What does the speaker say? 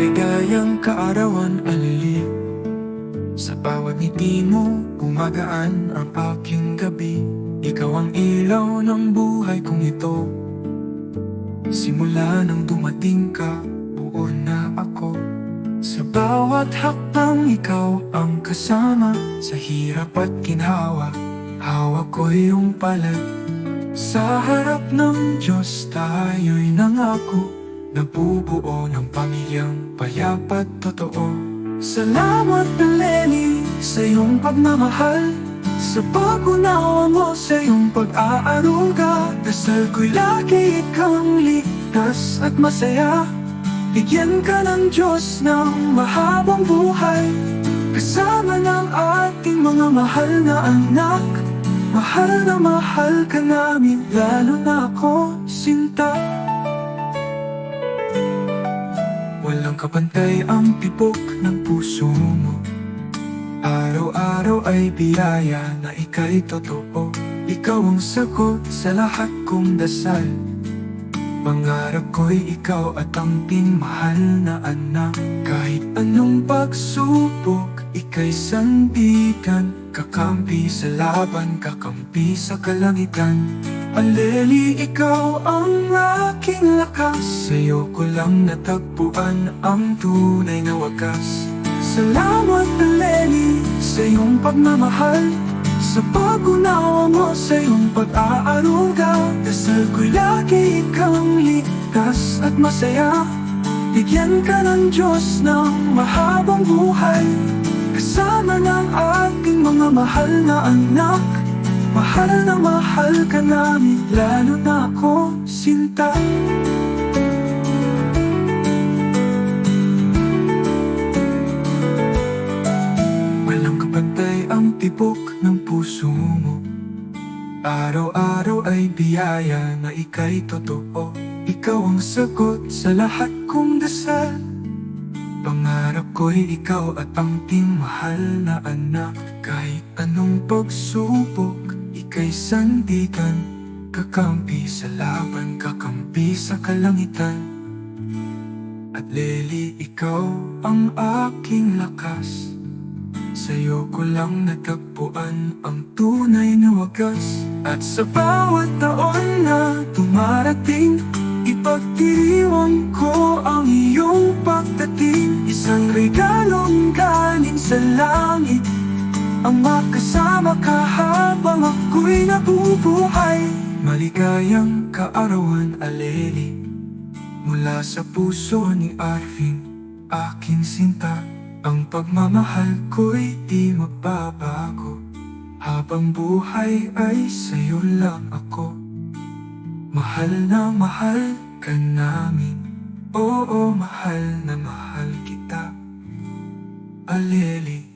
Maligayang kaarawan, alili. Sa bawat ngiti mo, gumagaan ang aking gabi. Ikaw ang ilaw ng buhay kong ito. Simula nang dumating ka, buo na ako. Sa bawat hakbang ikaw ang kasama. Sa hirap at ginhawa, hawak ko iyong palad. Sa harap ng Diyos tayo'y nangako, nabubuo ng pamilyang payapat totoo. Salamat Aleli sa iyong pagmamahal, sa pag-unawa mo sa iyong pag-aaruga. Dasal ko'y lagi ikang ligtas at masaya. Bigyan ka ng Diyos ng mahabang buhay, kasama ng ating mga mahal na anak. Mahal ka namin, lalo na ako, sinta. Walang kapantay ang tibok ng puso mo. Araw-araw ay biyaya na ika'y totoo. Ikaw ang sagot sa lahat kong dasal. Pangarap ko'y ikaw at ang mahal na anak. Kahit anong pagsubok, ika'y sandigan. Kakampi sa laban, kakampi sa kalangitan. Aleli, ikaw ang aking lakas. Sa'yo ko lang natagpuan ang tunay na wakas. Salamat Aleli sa iyong pagmamahal, sa pag-unawa mo sa iyong pag-aaruga. Dasal ko'y lagi ikang ligtas at masaya. Bigyan ka ng Diyos ng mahabang buhay, kasama ng ating mga mahal na anak. Mahal ka namin, lalo na ako, sinta. Walang kapantay ang tibok ng puso mo. Araw-araw ay biyaya na ika'y totoo. Ikaw ang sagot sa lahat kong dasal. Pangarap ko'y ikaw at ang mahal na anak. Kahit anong pagsubok, ika'y sandigan. Kakampi sa laban, kakampi sa kalangitan. At Leli, ikaw ang aking lakas. Sa'yo ko lang natagpuan ang tunay na wagas. At sa bawat taon na dumarating, ipagdiriwang ko ang iyong pagdating. Isang regalong galing sa langit, ang makasama ka habang ako'y nabubuhay. Maligayang kaarawan, Aleli, mula sa puso ni Arvin, aking sinta. Ang pagmamahal ko'y di magbabago, habang buhay ay sa'yo lang ako. Mahal ka namin, oo, mahal na mahal kita, Aleli.